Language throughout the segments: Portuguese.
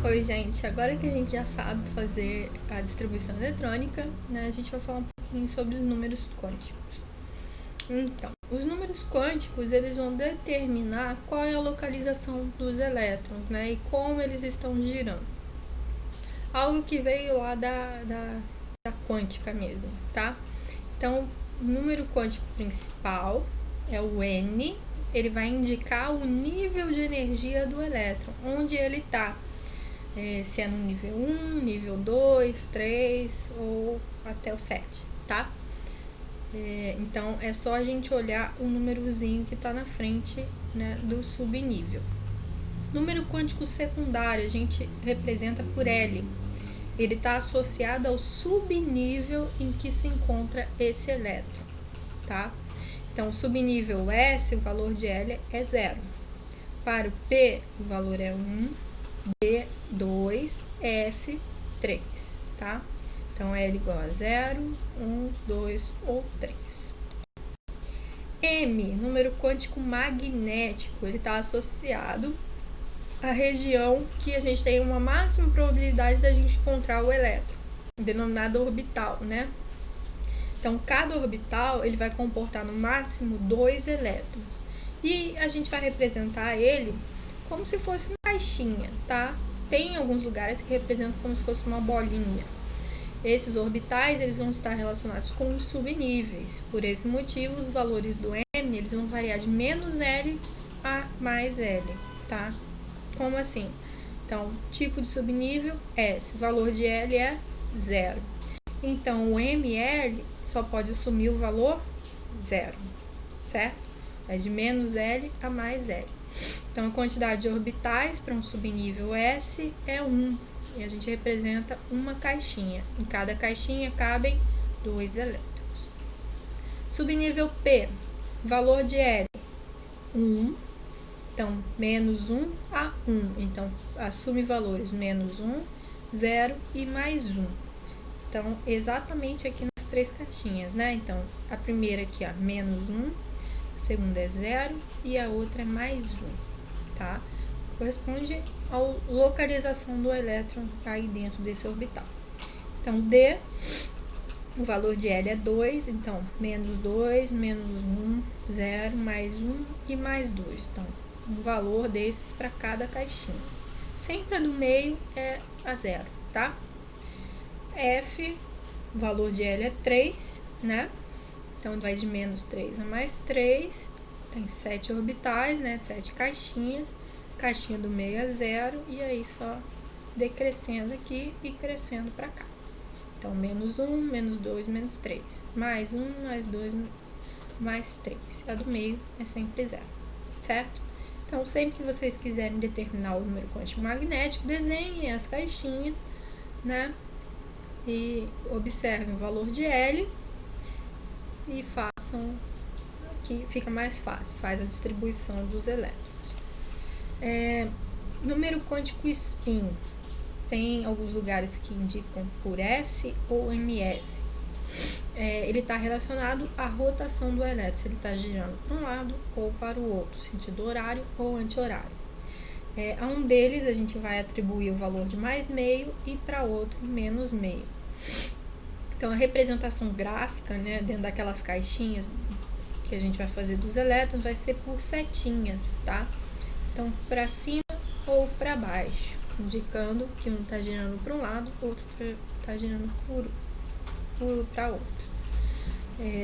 Oi, gente. Agora que a gente já sabe fazer a distribuição eletrônica, né, a gente vai falar um pouquinho sobre os números quânticos. Então, os números quânticos, eles vão determinar qual é a localização dos elétrons, né, e como eles estão girando. Algo que veio lá da quântica mesmo, tá? Então, o número quântico principal é o N, ele vai indicar o nível de energia do elétron, onde ele está. Se é no nível 1, nível 2, 3 ou até o 7, tá? Então, é só a gente olhar o númerozinho que está na frente, né, do subnível. Número quântico secundário a gente representa por L. Ele está associado ao subnível em que se encontra esse elétron, tá? Então, subnível S, o valor de L é 0. Para o P, o valor é 1. B, 2, F, 3, tá? Então, L igual a 0, 1, 2 ou 3. M, número quântico magnético, ele está associado à região que a gente tem uma máxima probabilidade da gente encontrar o elétron, denominado orbital, né? Então, cada orbital ele vai comportar no máximo 2 elétrons. E a gente vai representar ele como se fosse uma caixinha, tá? Tem alguns lugares que representam como se fosse uma bolinha. Esses orbitais eles vão estar relacionados com os subníveis. Por esse motivo, os valores do M eles vão variar de menos L a mais L, tá? Como assim? Então, tipo de subnível S, o valor de L é 0. Então, o ML só pode assumir o valor 0, certo? É de menos L a mais L. Então, a quantidade de orbitais para um subnível S é 1. E a gente representa uma caixinha. Em cada caixinha cabem 2 elétrons. Subnível P, valor de L, 1. Então, menos 1 a 1. Então, assume valores menos 1, 0 e mais 1. Então, exatamente aqui nas 3 caixinhas, né? Então, a primeira aqui, ó, menos 1. A segunda é 0 e a outra é mais 1, tá? Corresponde à localização do elétron aí dentro desse orbital. Então, D, o valor de L é 2, então, menos 2, menos 1, 0, mais 1 e mais 2. Então, um valor desses para cada caixinha. Sempre a do meio é a 0, tá? F, o valor de L é 3, né? Então, vai de menos 3 a mais 3. Tem 7 orbitais, né? 7 caixinhas. Caixinha do meio é 0. E aí, só decrescendo aqui e crescendo para cá. Então, menos 1, menos 2, menos 3. Mais 1, mais 2, mais 3. A do meio é sempre 0, certo? Então, sempre que vocês quiserem determinar o número quântico magnético, desenhem as caixinhas, né? E observem o valor de L e façam aqui, fica mais fácil, faz a distribuição dos elétrons. Número quântico spin, tem alguns lugares que indicam por S ou MS. Ele está relacionado à rotação do elétron, se ele está girando para um lado ou para o outro, sentido horário ou anti-horário. A um deles a gente vai atribuir o valor de mais meio e para outro menos meio. Então, a representação gráfica, né, dentro daquelas caixinhas que a gente vai fazer dos elétrons vai ser por setinhas, tá? Então, para cima ou para baixo, indicando que um está girando para um lado, o outro está girando para outro.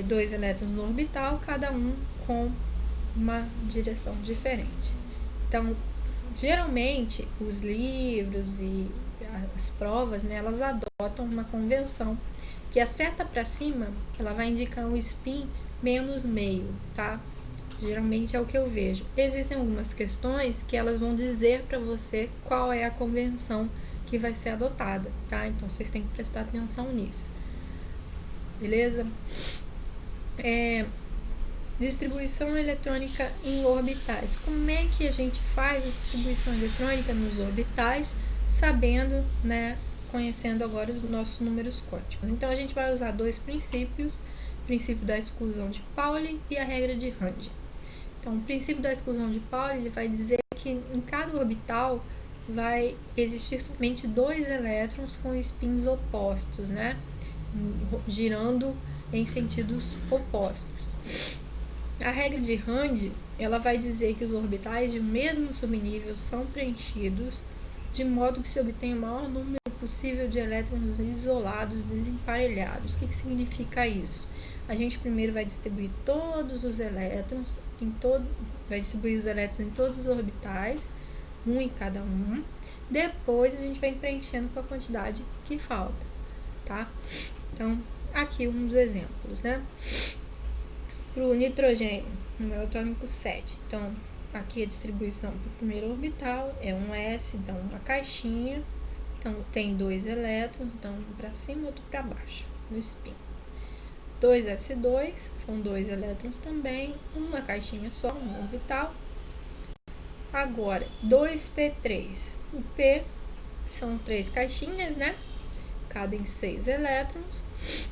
2 elétrons no orbital, cada um com uma direção diferente. Então, geralmente, os livros e as provas, né, elas adotam uma convenção que a seta para cima, ela vai indicar um spin menos meio, tá? Geralmente é o que eu vejo. Existem algumas questões que elas vão dizer para você qual é a convenção que vai ser adotada, tá? Então, vocês têm que prestar atenção nisso. Beleza? Distribuição eletrônica em orbitais. Como é que a gente faz a distribuição eletrônica nos orbitais, sabendo, né, conhecendo agora os nossos números quânticos? Então, a gente vai usar 2 princípios, o princípio da exclusão de Pauli e a regra de Rand. Então, o princípio da exclusão de Pauli ele vai dizer que em cada orbital vai existir somente 2 elétrons com spins opostos, né? Girando em sentidos opostos. A regra de Rand, ela vai dizer que os orbitais de um mesmo subnível são preenchidos de modo que se obtenha o maior número possível de elétrons isolados, desemparelhados. O que significa isso? A gente primeiro vai distribuir todos os elétrons vai distribuir os elétrons em todos os orbitais, um em cada um. Depois a gente vai preenchendo com a quantidade que falta, tá? Então, aqui uns exemplos, né? Para o nitrogênio, número atômico 7. Então, aqui a distribuição para o primeiro orbital é um S, então uma caixinha. Então, tem 2 elétrons, então um para cima e outro para baixo, no spin. 2s2, são 2 elétrons também, uma caixinha só, um orbital. Agora, 2p3. O P são 3 caixinhas, né? Cabem 6 elétrons,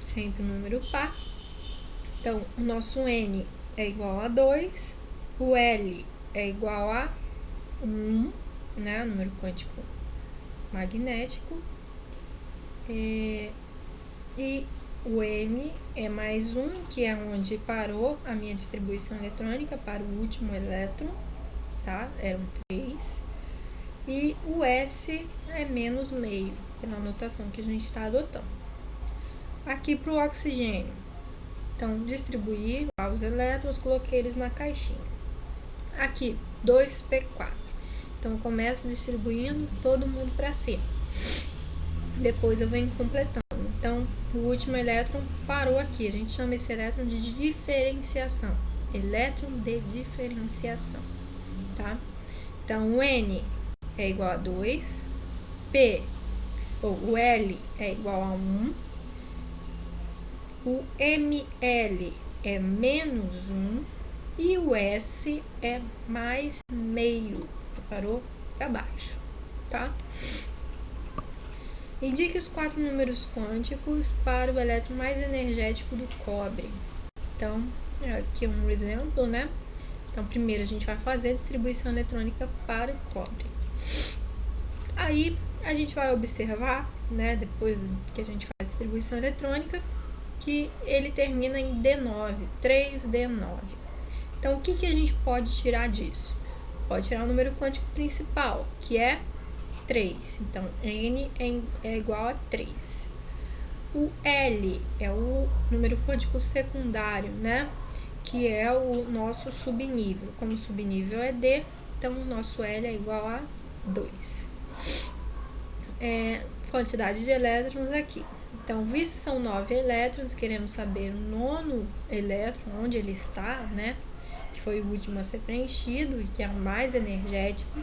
sempre um número par. Então, o nosso N é igual a 2, o L é igual a 1, né? Número quântico magnético. E o M é mais 1, que é onde parou a minha distribuição eletrônica para o último elétron, tá? Eram 3. E o S é menos meio, pela notação que a gente está adotando. Aqui para o oxigênio. Então, distribuir os elétrons, coloquei eles na caixinha. Aqui, 2p4. Então, eu começo distribuindo todo mundo para cima. Depois eu venho completando. Então, o último elétron parou aqui. A gente chama esse elétron de diferenciação. Elétron de diferenciação, tá? Então, o N é igual a 2. O L é igual a 1. O ML é menos 1 e o S é mais meio, parou para baixo, tá? Indique os 4 números quânticos para o elétron mais energético do cobre. Então, aqui é um exemplo, né? Então, primeiro a gente vai fazer a distribuição eletrônica para o cobre. Aí, a gente vai observar, né, depois que a gente faz a distribuição eletrônica, que ele termina em D9, 3D9. Então, o que a gente pode tirar disso? Pode tirar o número quântico principal, que é 3. Então, N é igual a 3. O L é o número quântico secundário, né? Que é o nosso subnível. Como o subnível é D, então o nosso L é igual a 2. Quantidade de elétrons aqui. Então, visto que são 9 elétrons, queremos saber o 9º elétron, onde ele está, né? Que foi o último a ser preenchido e que é o mais energético.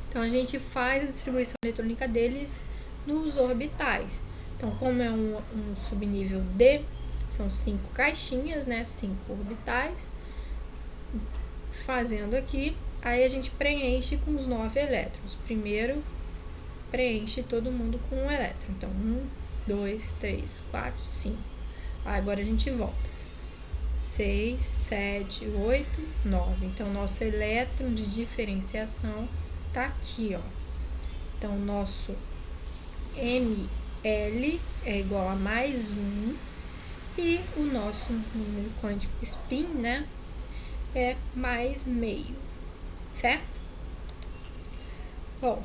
Então, a gente faz a distribuição eletrônica deles nos orbitais. Então, como é um subnível D, são 5 caixinhas, né? 5 orbitais. Fazendo aqui, aí a gente preenche com os 9 elétrons. Primeiro, preenche todo mundo com um elétron. Então, 1, 2, 3, 4, 5. Agora a gente volta. 6, 7, 8, 9. Então, nosso elétron de diferenciação tá aqui, ó. Então, nosso ML é igual a mais 1 e o nosso número quântico spin, né, é mais meio, certo? Bom,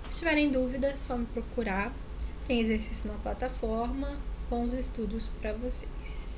se tiverem dúvidas, é só me procurar. Tem exercício na plataforma. Bons estudos para vocês.